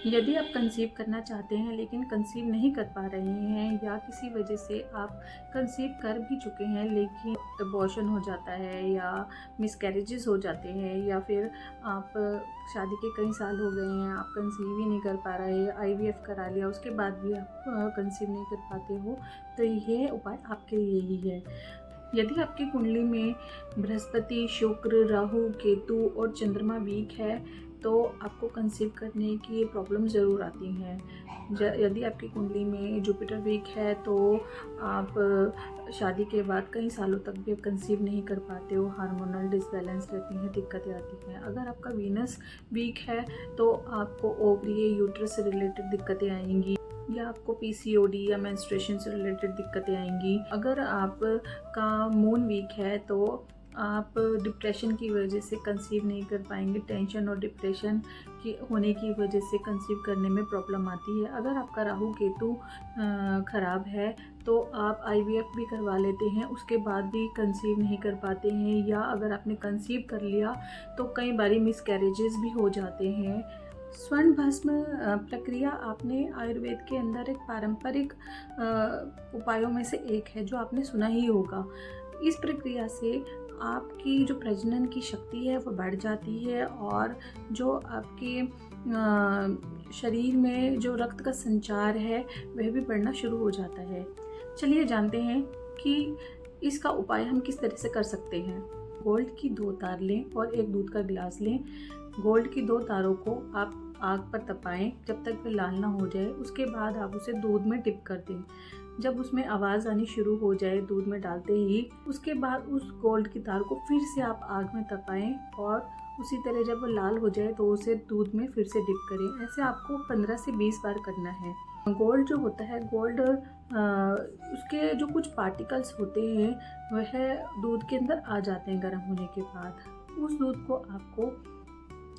यदि आप कंसीव करना चाहते हैं लेकिन कंसीव नहीं कर पा रहे हैं, या किसी वजह से आप कंसीव कर भी चुके हैं लेकिन अबॉर्शन हो जाता है या मिसकैरेजेस हो जाते हैं, या फिर आप शादी के कई साल हो गए हैं, आप कंसीव ही नहीं कर पा रहे, आईवीएफ करा लिया उसके बाद भी आप कंसीव नहीं कर पाते हो, तो यह उपाय आपके लिए ही है। यदि आपकी कुंडली में बृहस्पति, शुक्र, राहु, केतु और चंद्रमा वीक है तो आपको कंसीव करने की प्रॉब्लम ज़रूर आती हैं। यदि आपकी कुंडली में जुपिटर वीक है तो आप शादी के बाद कई सालों तक भी कंसीव नहीं कर पाते हो, हार्मोनल डिसबैलेंस रहती हैं, दिक्कतें आती हैं। अगर आपका वीनस वीक है तो आपको ओवरी, यूट्रस से रिलेटेड दिक्कतें आएंगी, या आपको पीसीओडी या मेंस्ट्रुएशन से रिलेटेड दिक्कतें आएंगी। अगर आपका मून वीक है तो आप डिप्रेशन की वजह से कंसीव नहीं कर पाएंगे, टेंशन और डिप्रेशन की होने की वजह से कंसीव करने में प्रॉब्लम आती है। अगर आपका राहु केतु ख़राब है तो आप आईवीएफ भी करवा लेते हैं, उसके बाद भी कंसीव नहीं कर पाते हैं, या अगर आपने कंसीव कर लिया तो कई बारी मिसकैरेजेस भी हो जाते हैं। स्वर्ण भस्म प्रक्रिया आपने आयुर्वेद के अंदर एक पारंपरिक उपायों में से एक है जो आपने सुना ही होगा। इस प्रक्रिया से आपकी जो प्रजनन की शक्ति है वो बढ़ जाती है, और जो आपके शरीर में जो रक्त का संचार है वह भी बढ़ना शुरू हो जाता है। चलिए जानते हैं कि इसका उपाय हम किस तरह से कर सकते हैं। गोल्ड की 2 तार लें और एक दूध का गिलास लें। गोल्ड की 2 तारों को आप आग पर तपाएं जब तक वे लाल ना हो जाए। उसके बाद आप उसे दूध में डिप कर दें। जब उसमें आवाज़ आनी शुरू हो जाए दूध में डालते ही, उसके बाद उस गोल्ड की तार को फिर से आप आग में तपाएं, और उसी तरह जब वो लाल हो जाए तो उसे दूध में फिर से डिप करें। ऐसे आपको 15 से 20 बार करना है। गोल्ड जो होता है, गोल्ड उसके जो कुछ पार्टिकल्स होते हैं वह दूध के अंदर आ जाते हैं गर्म होने के बाद। उस दूध को आपको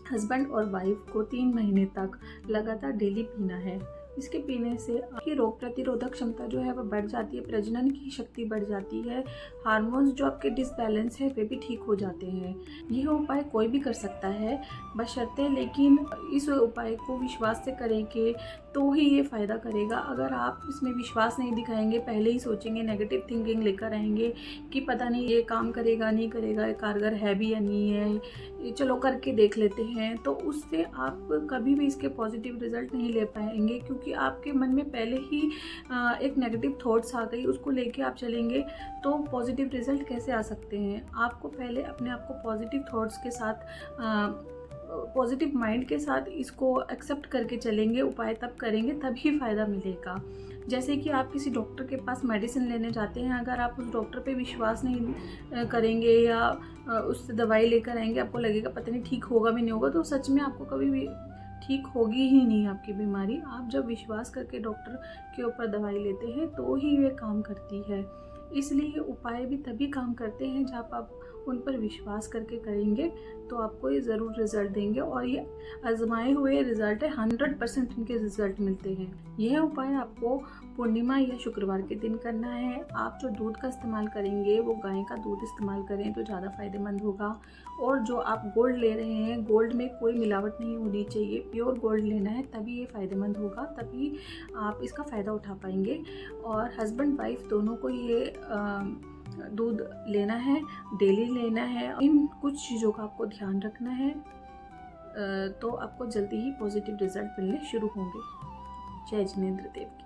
हस्बैंड और वाइफ को 3 महीने तक लगातार डेली पीना है। इसके पीने से आपकी रोग प्रतिरोधक क्षमता जो है वह बढ़ जाती है, प्रजनन की शक्ति बढ़ जाती है, हार्मोन्स जो आपके डिसबैलेंस है वे भी ठीक हो जाते हैं। यह उपाय कोई भी कर सकता है, बशर्ते लेकिन इस उपाय को विश्वास से करेंगे तो ही ये फ़ायदा करेगा। अगर आप इसमें विश्वास नहीं दिखाएंगे, पहले ही सोचेंगे, नेगेटिव थिंकिंग लेकर आएंगे कि पता नहीं ये काम करेगा नहीं करेगा, कारगर है भी या नहीं है, चलो करके देख लेते हैं, तो उससे आप कभी भी इसके पॉजिटिव रिजल्ट नहीं ले पाएंगे, क्योंकि आपके मन में पहले ही एक नेगेटिव थॉट्स आ गई, उसको लेके आप चलेंगे तो पॉजिटिव रिजल्ट कैसे आ सकते हैं। आपको पहले अपने आप को पॉजिटिव थॉट्स के साथ, पॉजिटिव माइंड के साथ इसको एक्सेप्ट करके चलेंगे, उपाय तब करेंगे तभी फ़ायदा मिलेगा। जैसे कि आप किसी डॉक्टर के पास मेडिसिन लेने जाते हैं, अगर आप उस डॉक्टर पे विश्वास नहीं करेंगे या उससे दवाई लेकर आएंगे, आपको लगेगा पता नहीं ठीक होगा भी नहीं होगा, तो सच में आपको कभी भी ठीक होगी ही नहीं आपकी बीमारी। आप जब विश्वास करके डॉक्टर के ऊपर दवाई लेते हैं तो ही वे काम करती है। इसलिए ये उपाय भी तभी काम करते हैं जब आप उन पर विश्वास करके करेंगे तो आपको ये ज़रूर रिज़ल्ट देंगे, और ये आजमाए हुए रिज़ल्ट है, 100% इनके रिज़ल्ट मिलते हैं। यह उपाय आपको पूर्णिमा या शुक्रवार के दिन करना है। आप जो दूध का इस्तेमाल करेंगे वो गाय का दूध इस्तेमाल करें तो ज़्यादा फ़ायदेमंद होगा। और जो आप गोल्ड ले रहे हैं, गोल्ड में कोई मिलावट नहीं होनी चाहिए, प्योर गोल्ड लेना है, तभी ये फ़ायदेमंद होगा, तभी आप इसका फ़ायदा उठा पाएंगे। और हस्बैंड वाइफ दोनों को ये दूध लेना है, डेली लेना है। इन कुछ चीज़ों का आपको ध्यान रखना है, तो आपको जल्दी ही पॉजिटिव रिजल्ट मिलने शुरू होंगे। जय जिनेंद्र देव की।